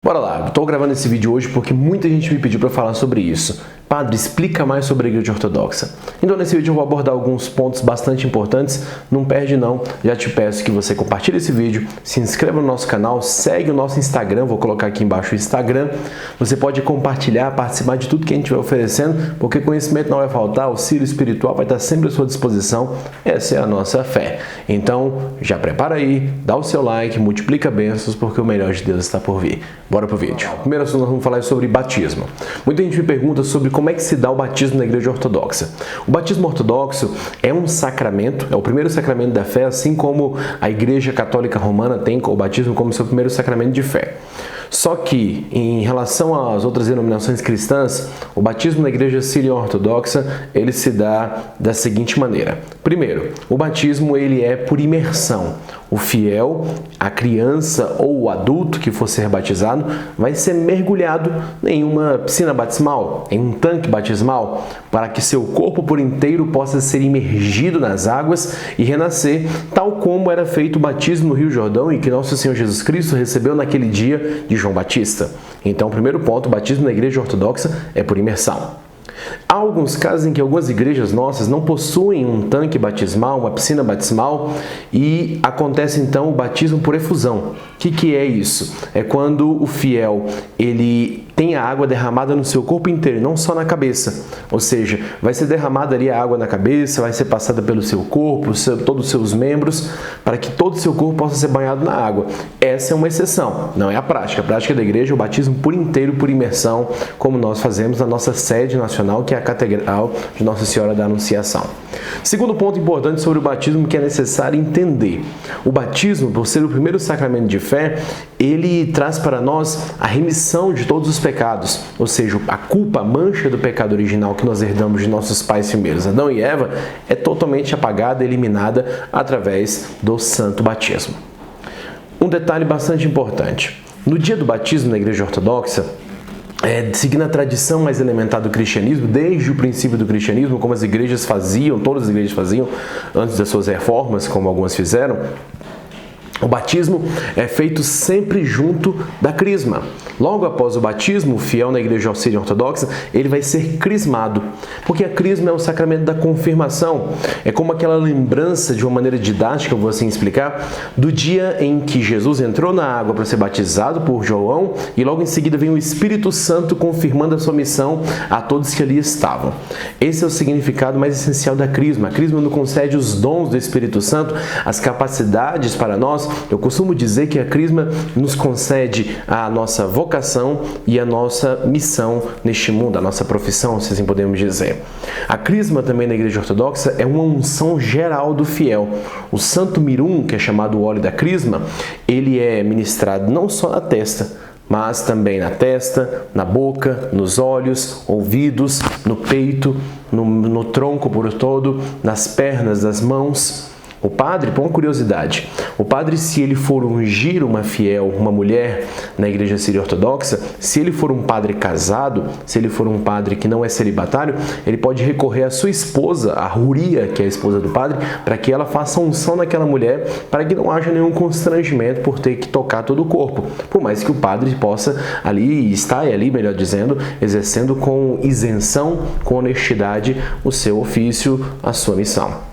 Bora lá, estou gravando esse vídeo hoje porque muita gente me pediu para falar sobre isso. Padre, explica mais sobre a Igreja Ortodoxa. Então nesse vídeo eu vou abordar alguns pontos bastante importantes, não perde não. Já te peço que você compartilhe esse vídeo, se inscreva no nosso canal, segue o nosso Instagram, vou colocar aqui embaixo o Instagram. Você pode compartilhar, participar de tudo que a gente vai oferecendo, porque conhecimento não vai faltar, auxílio espiritual vai estar sempre à sua disposição. Essa é a nossa fé. Então já prepara aí, dá o seu like, multiplica bênçãos, porque o melhor de Deus está por vir. Bora pro vídeo. Primeiro assunto, nós vamos falar sobre batismo. Muita gente me pergunta sobre como é que se dá o batismo na Igreja Ortodoxa. O batismo ortodoxo é um sacramento, é o primeiro sacramento da fé, assim como a Igreja Católica Romana tem o batismo como seu primeiro sacramento de fé. Só que, em relação às outras denominações cristãs, o batismo na Igreja Sírio-Ortodoxa, ele se dá da seguinte maneira. Primeiro, o batismo ele é por imersão. O fiel, a criança ou o adulto que for ser batizado, vai ser mergulhado em uma piscina batismal, em um tanque batismal, para que seu corpo por inteiro possa ser imergido nas águas e renascer, tal como era feito o batismo no Rio Jordão e que nosso Senhor Jesus Cristo recebeu naquele dia de João Batista. Então, primeiro ponto, o batismo na Igreja Ortodoxa é por imersão. Há alguns casos em que algumas igrejas nossas não possuem um tanque batismal, uma piscina batismal, e acontece então o batismo por efusão. O que é isso? É quando o fiel ele tem a água derramada no seu corpo inteiro, não só na cabeça. Ou seja, vai ser derramada ali a água na cabeça, vai ser passada pelo seu corpo, todos os seus membros, para que todo o seu corpo possa ser banhado na água. Essa é uma exceção, não é a prática. A prática da igreja é o batismo por inteiro, por imersão, como nós fazemos na nossa sede nacional, que é a Catedral de Nossa Senhora da Anunciação. Segundo ponto importante sobre o batismo que é necessário entender. O batismo, por ser o primeiro sacramento de fé, ele traz para nós a remissão de todos os pecados, ou seja, a culpa, a mancha do pecado original que nós herdamos de nossos pais primeiros, Adão e Eva, é totalmente apagada, eliminada através do santo batismo. Um detalhe bastante importante. No dia do batismo na Igreja Ortodoxa, seguindo a tradição mais elementar do cristianismo, desde o princípio do cristianismo, como as igrejas faziam, todas as igrejas faziam, antes das suas reformas, como algumas fizeram, o batismo é feito sempre junto da crisma. Logo após o batismo, o fiel na Igreja Sírio-Ortodoxa, ele vai ser crismado, porque a crisma é o sacramento da confirmação. É como aquela lembrança, de uma maneira didática, eu vou assim explicar, do dia em que Jesus entrou na água para ser batizado por João e logo em seguida vem o Espírito Santo confirmando a sua missão a todos que ali estavam. Esse é o significado mais essencial da crisma. A crisma nos concede os dons do Espírito Santo, as capacidades para nós. Eu costumo dizer que a crisma nos concede a nossa vocação e a nossa missão neste mundo, a nossa profissão, se assim podemos dizer. A crisma também na Igreja Ortodoxa é uma unção geral do fiel. O Santo Mirum, que é chamado o óleo da crisma, ele é ministrado não só na testa, mas também na testa, na boca, nos olhos, ouvidos, no peito, no tronco por todo, nas pernas, das mãos. O padre, por uma curiosidade, o padre, se ele for ungir uma fiel, uma mulher na Igreja Sírio-Ortodoxa, se ele for um padre casado, se ele for um padre que não é celibatário, ele pode recorrer à sua esposa, a Ruria, que é a esposa do padre, para que ela faça unção naquela mulher, para que não haja nenhum constrangimento por ter que tocar todo o corpo, por mais que o padre possa ali, está ali, melhor dizendo, exercendo com isenção, com honestidade o seu ofício, a sua missão.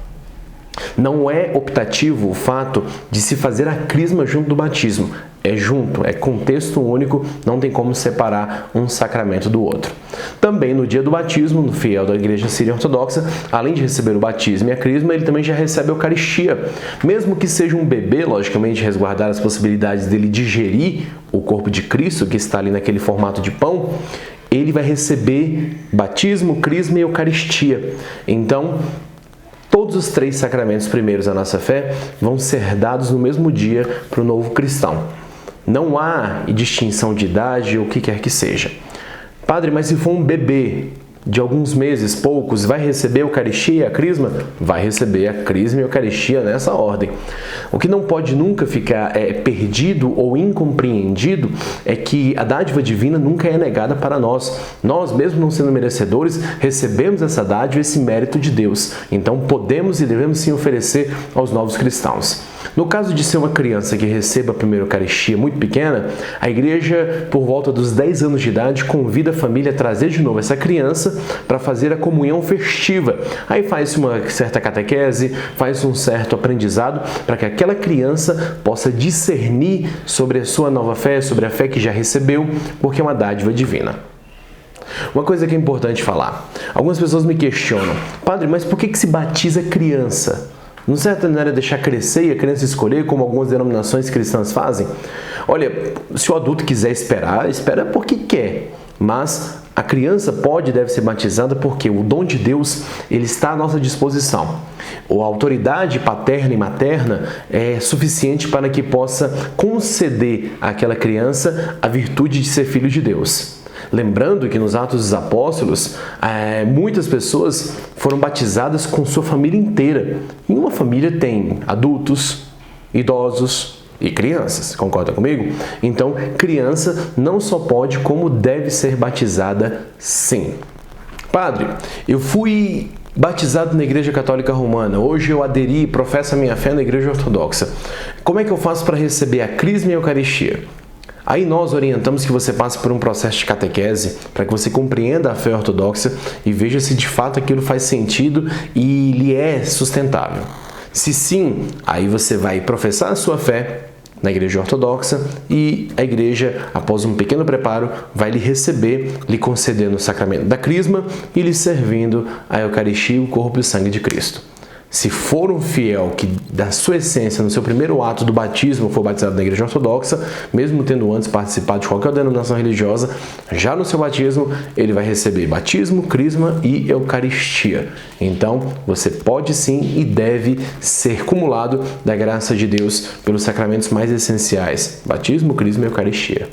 Não é optativo o fato de se fazer a crisma junto do batismo. É junto, é contexto único, não tem como separar um sacramento do outro. Também no dia do batismo, no fiel da Igreja Sírio-Ortodoxa, além de receber o batismo e a crisma, ele também já recebe a Eucaristia. Mesmo que seja um bebê, logicamente, resguardar as possibilidades dele digerir o corpo de Cristo, que está ali naquele formato de pão, ele vai receber batismo, crisma e Eucaristia. Então, todos os três sacramentos primeiros da nossa fé vão ser dados no mesmo dia para o novo cristão. Não há distinção de idade ou o que quer que seja. Padre, mas se for um bebê de alguns meses, poucos, vai receber a Eucaristia e a crisma? Vai receber a crisma e a Eucaristia nessa ordem. O que não pode nunca ficar perdido ou incompreendido é que a dádiva divina nunca é negada para nós. Nós, mesmo não sendo merecedores, recebemos essa dádiva, esse mérito de Deus. Então podemos e devemos sim oferecer aos novos cristãos. No caso de ser uma criança que receba a primeira Eucaristia muito pequena, a igreja, por volta dos 10 anos de idade, convida a família a trazer de novo essa criança para fazer a comunhão festiva. Aí faz uma certa catequese, faz um certo aprendizado para que aquela criança possa discernir sobre a sua nova fé, sobre a fé que já recebeu, porque é uma dádiva divina. Uma coisa que é importante falar. Algumas pessoas me questionam: padre, mas por que se batiza criança? Não certo não era deixar crescer e a criança escolher, como algumas denominações cristãs fazem? Olha, se o adulto quiser esperar, espera porque quer. Mas a criança pode e deve ser batizada porque o dom de Deus ele está à nossa disposição. A autoridade paterna e materna é suficiente para que possa conceder àquela criança a virtude de ser filho de Deus. Lembrando que nos Atos dos Apóstolos, muitas pessoas foram batizadas com sua família inteira. E uma família tem adultos, idosos e crianças, concorda comigo? Então, criança não só pode, como deve ser batizada sim. Padre, eu fui batizado na Igreja Católica Romana. Hoje eu aderi e professo a minha fé na Igreja Ortodoxa. Como é que eu faço para receber a Crisma e a Eucaristia? Aí nós orientamos que você passe por um processo de catequese para que você compreenda a fé ortodoxa e veja se de fato aquilo faz sentido e lhe é sustentável. Se sim, aí você vai professar a sua fé na Igreja Ortodoxa e a Igreja, após um pequeno preparo, vai lhe receber, lhe concedendo o sacramento da Crisma e lhe servindo a Eucaristia, o corpo e o sangue de Cristo. Se for um fiel que, da sua essência, no seu primeiro ato do batismo, for batizado na Igreja Ortodoxa, mesmo tendo antes participado de qualquer denominação religiosa, já no seu batismo, ele vai receber batismo, crisma e Eucaristia. Então, você pode sim e deve ser cumulado da graça de Deus pelos sacramentos mais essenciais: batismo, crisma e Eucaristia.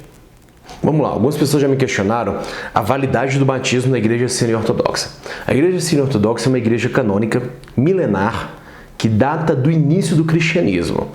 Vamos lá, algumas pessoas já me questionaram a validade do batismo na Igreja Síria Ortodoxa. A Igreja Síria Ortodoxa é uma igreja canônica, milenar, que data do início do cristianismo.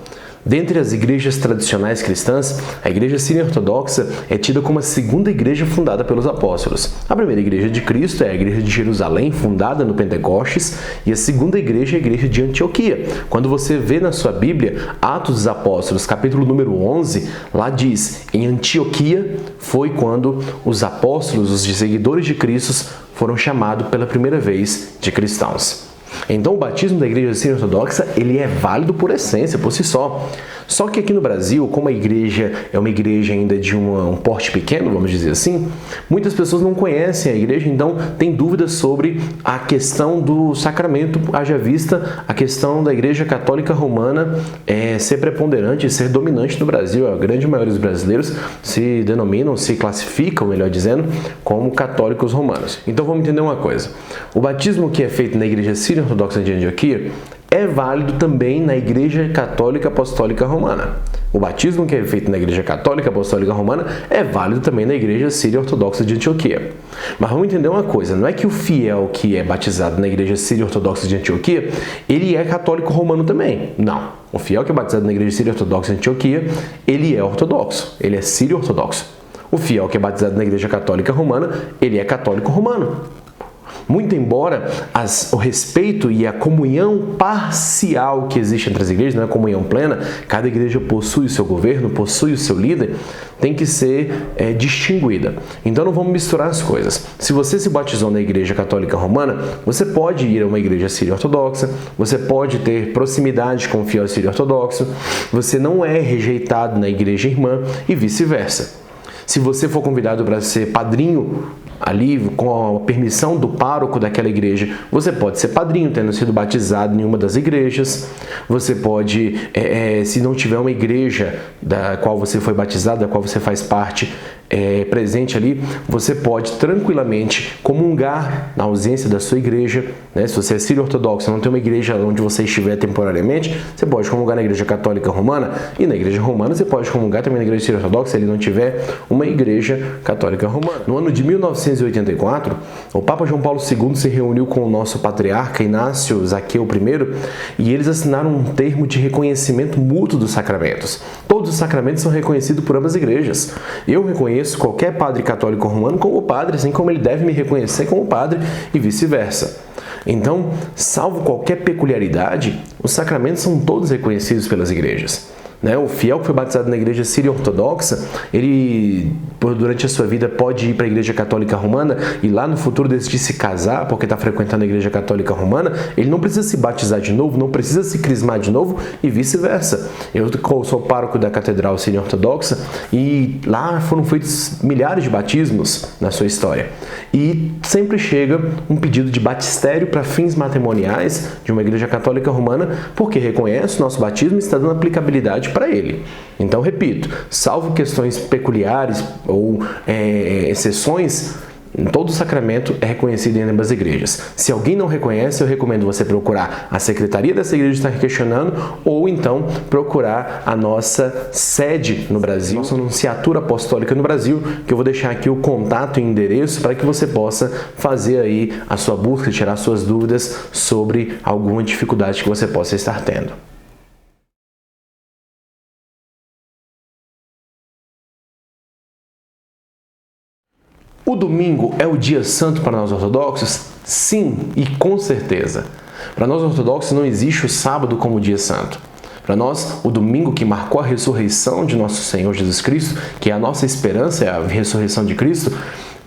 Dentre as igrejas tradicionais cristãs, a Igreja Síria Ortodoxa é tida como a segunda igreja fundada pelos apóstolos. A primeira igreja de Cristo é a Igreja de Jerusalém, fundada no Pentecostes, e a segunda igreja é a Igreja de Antioquia. Quando você vê na sua Bíblia, Atos dos Apóstolos, capítulo número 11, lá diz: em Antioquia foi quando os apóstolos, os seguidores de Cristo, foram chamados pela primeira vez de cristãos. Então o batismo da Igreja Síria Ortodoxa ele é válido por essência, por si só. Só que aqui no Brasil, como a igreja é uma igreja ainda de um porte pequeno, vamos dizer assim, muitas pessoas não conhecem a igreja, então tem dúvidas sobre a questão do sacramento, haja vista a questão da Igreja Católica Romana ser preponderante, ser dominante no Brasil. A grande maioria dos brasileiros se denominam, se classificam, melhor dizendo, como católicos romanos. Então vamos entender uma coisa: o batismo que é feito na Igreja Síria Ortodoxa de Antioquia é válido também na Igreja Católica Apostólica Romana. O batismo que é feito na Igreja Católica Apostólica Romana é válido também na Igreja Síria Ortodoxa de Antioquia. Mas vamos entender uma coisa: não é que o fiel que é batizado na Igreja Síria Ortodoxa de Antioquia, ele é católico romano também. Não. O fiel que é batizado na Igreja Síria Ortodoxa de Antioquia, ele é ortodoxo, ele é sírio ortodoxo. O fiel que é batizado na Igreja Católica Romana, ele é católico romano. Muito embora o respeito e a comunhão parcial que existe entre as igrejas, não é comunhão plena, cada igreja possui o seu governo, possui o seu líder, tem que ser distinguida. Então não vamos misturar as coisas. Se você se batizou na Igreja Católica Romana, você pode ir a uma igreja síria ortodoxa, você pode ter proximidade com o fiel sírio ortodoxo, você não é rejeitado na igreja irmã e vice-versa. Se você for convidado para ser padrinho ali, com a permissão do pároco daquela igreja, você pode ser padrinho, tendo sido batizado em uma das igrejas. Você pode, se não tiver uma igreja da qual você foi batizado, da qual você faz parte, presente ali, você pode tranquilamente comungar na ausência da sua igreja, né? Se você é sírio ortodoxo, não tem uma igreja onde você estiver temporariamente, você pode comungar na Igreja Católica Romana, e na Igreja Romana você pode comungar também na Igreja Síria Ortodoxa, se ele não tiver uma Igreja Católica Romana. No ano de 1984, o Papa João Paulo II se reuniu com o nosso patriarca Inácio Zaqueu I e eles assinaram um termo de reconhecimento mútuo dos sacramentos. Todos os sacramentos são reconhecidos por ambas as igrejas. Eu reconheço qualquer padre católico romano como padre, assim como ele deve me reconhecer como padre e vice-versa. Então, salvo qualquer peculiaridade, os sacramentos são todos reconhecidos pelas igrejas. O fiel que foi batizado na igreja síria ortodoxa, ele durante a sua vida pode ir para a igreja católica romana e lá no futuro decidir se casar porque está frequentando a igreja católica romana, ele não precisa se batizar de novo, não precisa se crismar de novo e vice-versa. Eu sou pároco da catedral síria ortodoxa e lá foram feitos milhares de batismos na sua história. E sempre chega um pedido de batistério para fins matrimoniais de uma igreja católica romana porque reconhece o nosso batismo e está dando aplicabilidade para ele. Então, repito, salvo questões peculiares ou exceções, todo o sacramento é reconhecido em ambas as igrejas. Se alguém não reconhece, eu recomendo você procurar a secretaria dessa igreja que está questionando ou então procurar a nossa sede no Brasil, nossa nunciatura apostólica no Brasil, que eu vou deixar aqui o contato e endereço para que você possa fazer aí a sua busca, tirar suas dúvidas sobre alguma dificuldade que você possa estar tendo. O domingo é o dia santo para nós ortodoxos? Sim, e com certeza. Para nós ortodoxos não existe o sábado como dia santo. Para nós, o domingo que marcou a ressurreição de nosso Senhor Jesus Cristo, que é a nossa esperança, é a ressurreição de Cristo,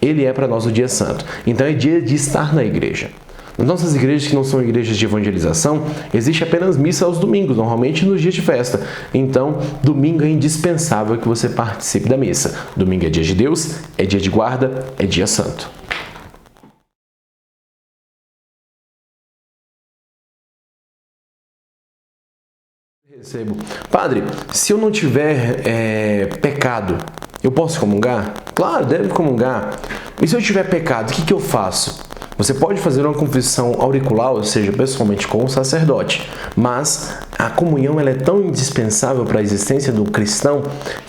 ele é para nós o dia santo. Então é dia de estar na igreja. Nas nossas igrejas que não são igrejas de evangelização, existe apenas missa aos domingos, normalmente nos dias de festa. Então, domingo é indispensável que você participe da missa. Domingo é dia de Deus, é dia de guarda, é dia santo. Recebo. Padre, se eu não tiver pecado, eu posso comungar? Claro, deve comungar. E se eu tiver pecado, o que eu faço? Você pode fazer uma confissão auricular, ou seja, pessoalmente com o sacerdote, mas a comunhão ela é tão indispensável para a existência do cristão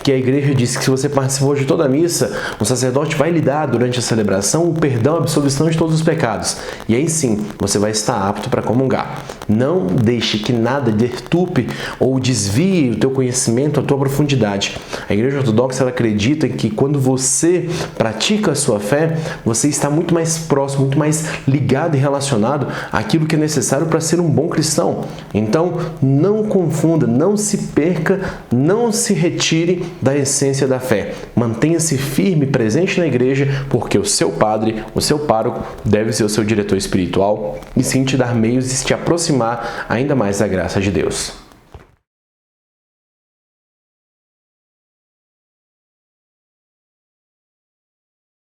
que a igreja diz que se você participou de toda a missa, o sacerdote vai lhe dar durante a celebração o perdão, a absolvição de todos os pecados. E aí sim, você vai estar apto para comungar. Não deixe que nada deturpe ou desvie o teu conhecimento, a tua profundidade. A igreja ortodoxa ela acredita que quando você pratica a sua fé, você está muito mais próximo, muito mais ligado e relacionado àquilo que é necessário para ser um bom cristão. Então, não confunda, não se perca, não se retire da essência da fé. Mantenha-se firme, presente na igreja, porque o seu padre, o seu pároco, deve ser o seu diretor espiritual e sim te dar meios de te aproximar ainda mais da graça de Deus.